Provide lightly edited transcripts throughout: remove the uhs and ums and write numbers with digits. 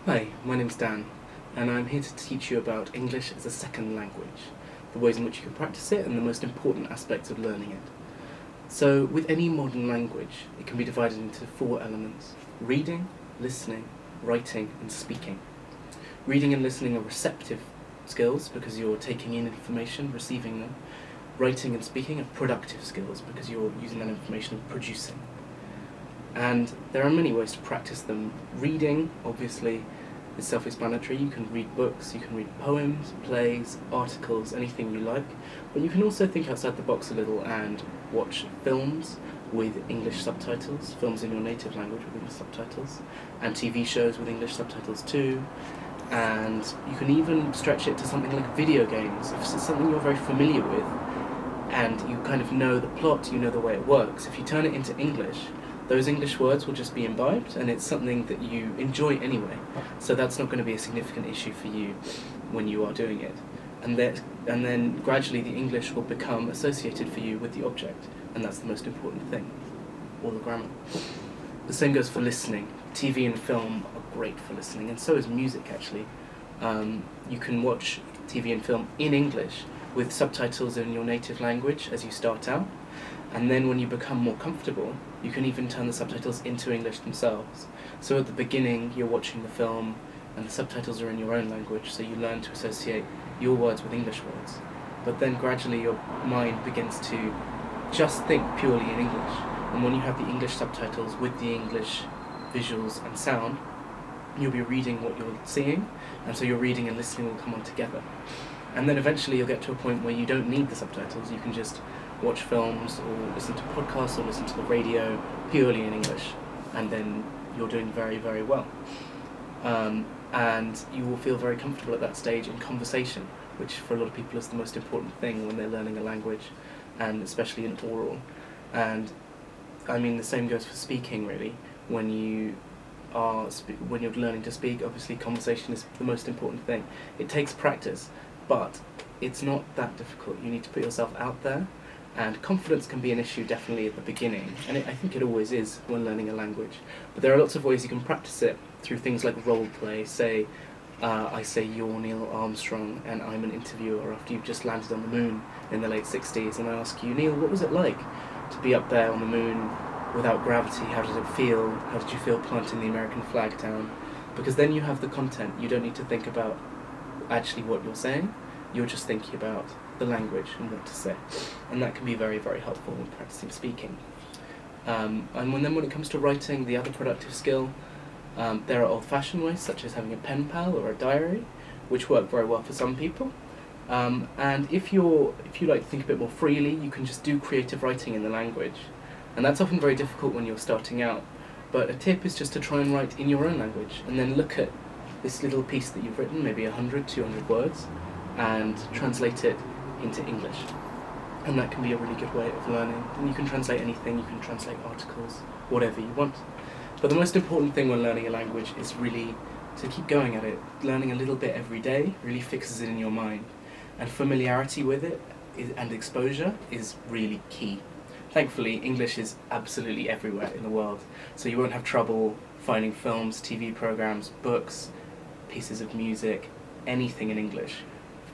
Hi, my name's Dan, and I'm here to teach you about English as a second language, the ways in which you can practice it, and the most important aspects of learning it. So, with any modern language, it can be divided into 4 elements: reading, listening, writing, and speaking. Reading and listening are receptive skills because you're taking in information, receiving them. Writing and speaking are productive skills because you're using that information and producing. And there are many ways to practice them. Reading, obviously, is self-explanatory. You can read books, you can read poems, plays, articles, anything you like. But you can also think outside the box a little and watch films with English subtitles, films in your native language with English subtitles, and TV shows with English subtitles too. And you can even stretch it to something like video games. If it's something you're very familiar with, and you kind of know the plot, you know the way it works, if you turn it into English, those English words will just be imbibed, and it's something that you enjoy anyway. So that's not going to be a significant issue for you when you are doing it. And then gradually the English will become associated for you with the object, and that's the most important thing, or the grammar. The same goes for listening. TV and film are great for listening, and so is music actually. You can watch TV and film in English with subtitles in your native language as you start out, and then when you become more comfortable, you can even turn the subtitles into English themselves. So at the beginning, you're watching the film, and the subtitles are in your own language, so you learn to associate your words with English words. But then gradually your mind begins to just think purely in English. And when you have the English subtitles with the English visuals and sound, you'll be reading what you're seeing, and so your reading and listening will come on together. And then eventually you'll get to a point where you don't need the subtitles, you can just watch films or listen to podcasts or listen to the radio purely in English, and then you're doing very, very well. And you will feel very comfortable at that stage in conversation, which for a lot of people is the most important thing when they're learning a language, and especially in oral. And I mean, the same goes for speaking really. When you're learning to speak, obviously conversation is the most important thing. It takes practice, but it's not that difficult. You need to put yourself out there, and confidence can be an issue definitely at the beginning, and I think it always is when learning a language. But there are lots of ways you can practice it through things like role play. Say, I say you're Neil Armstrong, and I'm an interviewer after you've just landed on the moon in the late 60s, and I ask you, Neil, what was it like to be up there on the moon without gravity? How did it feel? How did you feel planting the American flag down? Because then you have the content. You don't need to think about actually what you're saying. You're just thinking about the language and what to say. And that can be very, very helpful when practicing speaking. And then when it comes to writing, the other productive skill, there are old-fashioned ways, such as having a pen pal or a diary, which work very well for some people. And if you like to think a bit more freely, you can just do creative writing in the language. And that's often very difficult when you're starting out. But a tip is just to try and write in your own language, and then look at this little piece that you've written, maybe 100, 200 words, and translate it into English. And that can be a really good way of learning. And you can translate anything, you can translate articles, whatever you want. But the most important thing when learning a language is really to keep going at it. Learning a little bit every day really fixes it in your mind. And familiarity with it and exposure is really key. Thankfully, English is absolutely everywhere in the world, so you won't have trouble finding films, TV programs, books, pieces of music, anything in English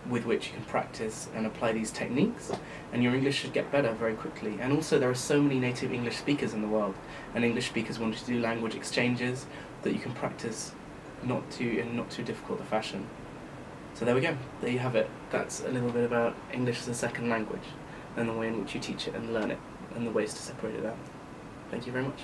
with which you can practice and apply these techniques, and your English should get better very quickly. And also there are so many native English speakers in the world, and English speakers want to do language exchanges that you can practice in not too difficult a fashion. So there we go, there you have it. That's a little bit about English as a second language, and the way in which you teach it and learn it, and the ways to separate it out. Thank you very much.